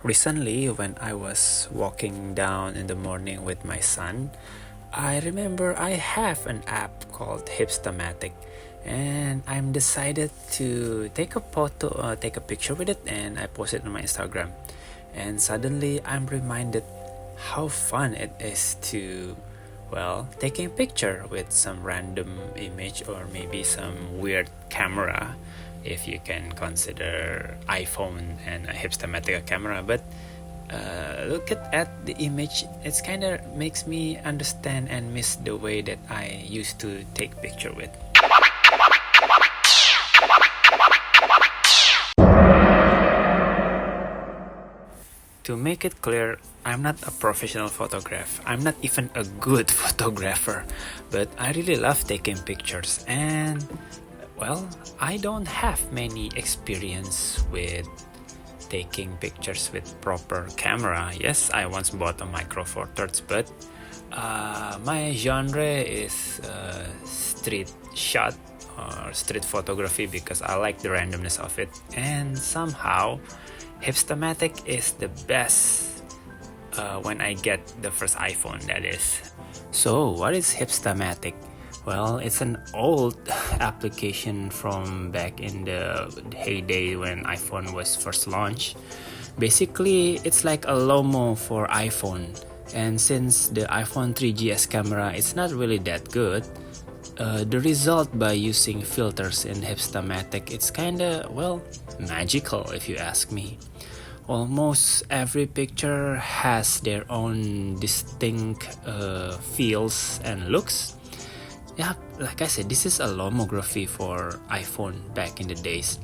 Recently, when I was walking down in the morning with my son, I remember I have an app called Hipstamatic, and I'm decided to take a photo, take a picture with it, and I post it on my Instagram. And suddenly, I'm reminded how fun it is to, well, taking a picture with some random image or maybe some weird camera, if you can consider iPhone and a Hipstamatic camera. But look at the image, it's kind of makes me understand and miss the way that I used to take picture with. To make it clear, I'm not a professional photographer. I'm not even a good photographer, but I really love taking pictures, and well, I don't have many experience with taking pictures with proper camera. Yes, I once bought a Micro Four Thirds, but my genre is street shot or street photography because I like the randomness of it, and somehow Hipstamatic is the best when I get the first iPhone, that is. So what is Hipstamatic? Well, it's an old application from back in the heyday when iPhone was first launched. Basically, it's like a Lomo for iPhone. And since the iPhone 3GS camera is not really that good, the result by using filters in Hipstamatic, it's kinda, well, magical if you ask me. Almost every picture has their own distinct feels and looks. Yeah, like I said, this is a lomography for iPhone back in the days.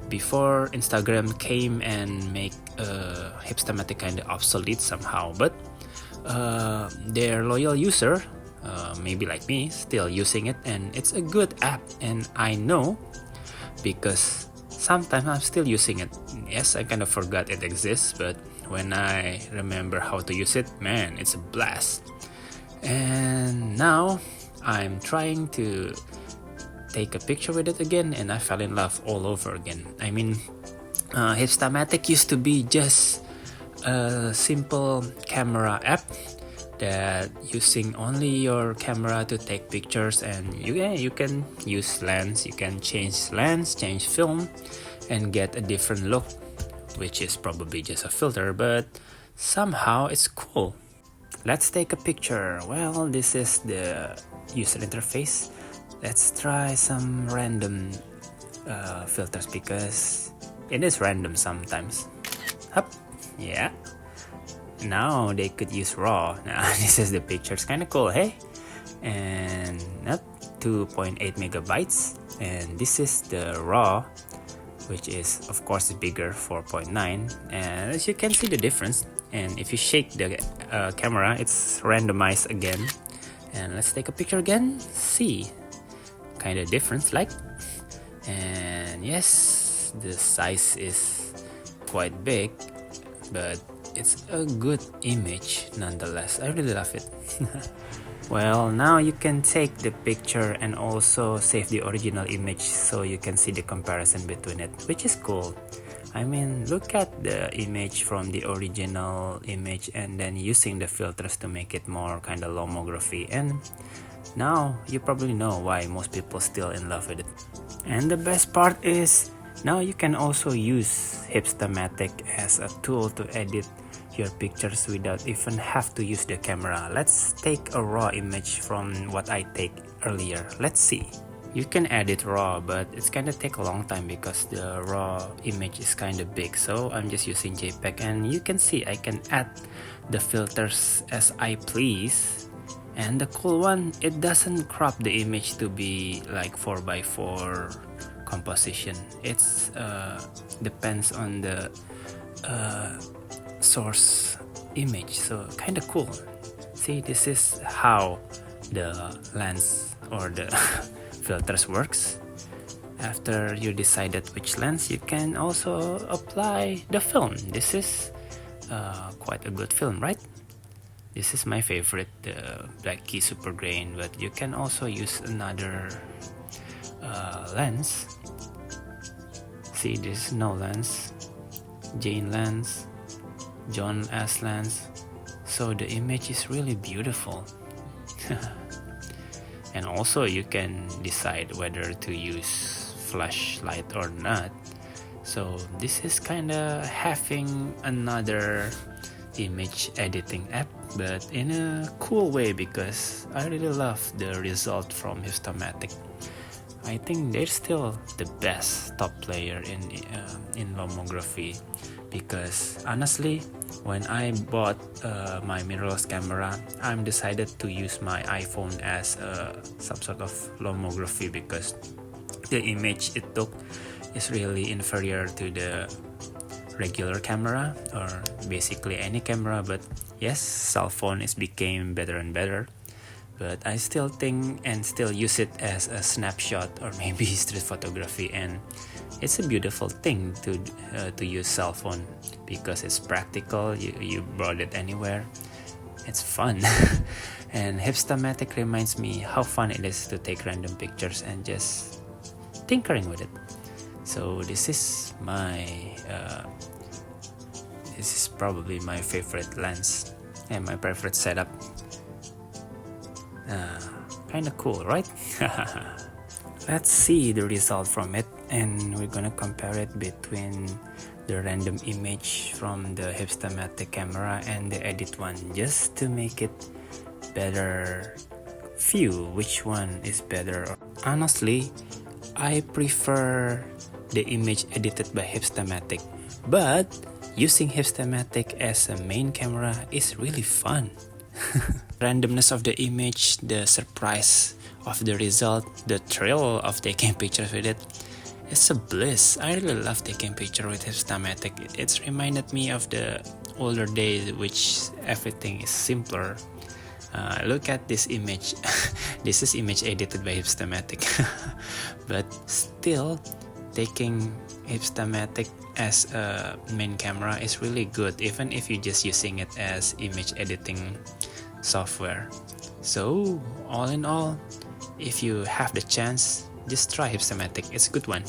Before Instagram came and make Hipstamatic kind of obsolete somehow, but their loyal user, maybe like me, still using it, and it's a good app, and I know because sometimes I'm still using it. Yes, I kind of forgot it exists, but when I remember how to use it, man, it's a blast. And now I'm trying to take a picture with it again, and I fell in love all over again. I mean, Hipstamatic used to be just a simple camera app that using only your camera to take pictures, and you can use lens, you can change lens, change film, and get a different look, which is probably just a filter, but somehow it's cool. Let's take a picture. Well, this is the user interface. Let's try some random filters because it is random sometimes. Hup, yeah. Now they could use raw. Now this is the picture. It's kind of cool, hey? And 2.8 megabytes. And this is the raw, which is of course bigger, 4.9. And as you can see the difference. And if you shake the camera, it's randomized again. And let's take a picture again. See, kind of difference, like. And yes, the size is quite big, but it's a good image nonetheless. I really love it. Well, now you can take the picture and also save the original image so you can see the comparison between it, which is cool. I mean, look at the image from the original image and then using the filters to make it more kind of lomography, and now you probably know why most people still in love with it. And the best part is now you can also use Hipstamatic as a tool to edit your pictures without even have to use the camera. Let's take a raw image from what I take earlier. Let's see. You can edit raw, but it's kinda take a long time because the raw image is kinda big, so I'm just using JPEG, and you can see I can add the filters as I please. And the cool one, it doesn't crop the image to be like 4x4 composition. It's depends on the source image, so kinda cool. See, this is how the lens or the filters works. After you decided which lens, you can also apply the film. This is quite a good film, right? This is my favorite, the Black Key Super Grain, but you can also use another lens. See, this is no lens, Jane lens, John Aslan's, so the image is really beautiful. And also you can decide whether to use flashlight or not. So this is kinda having another image editing app, but in a cool way, because I really love the result from Hipstamatic. I think they're still the best top player in lomography, because honestly, when I bought my mirrorless camera, I'm decided to use my iPhone as some sort of lomography, because the image it took is really inferior to the regular camera, or basically any camera. But yes, cell phone is became better and better, but I still think and still use it as a snapshot or maybe street photography. And it's a beautiful thing to use cell phone, because it's practical. You brought it anywhere. It's fun. And Hipstamatic reminds me how fun it is to take random pictures and just tinkering with it. So this is probably my favorite lens and my favorite setup. Kinda cool, right? Let's see the result from it, and we're gonna compare it between the random image from the Hipstamatic camera and the edit one, just to make it better view which one is better. Honestly, I prefer the image edited by Hipstamatic, but using Hipstamatic as a main camera is really fun. Randomness of the image, the surprise of the result, the thrill of taking pictures with it, it's a bliss. I really love taking pictures with Hipstamatic. It's reminded me of the older days, which everything is simpler. Look at this image. This is image edited by Hipstamatic. But still, taking Hipstamatic as a main camera is really good, even if you're just using it as image editing software. So all in all, if you have the chance, just try Hipstamatic. It's a good one.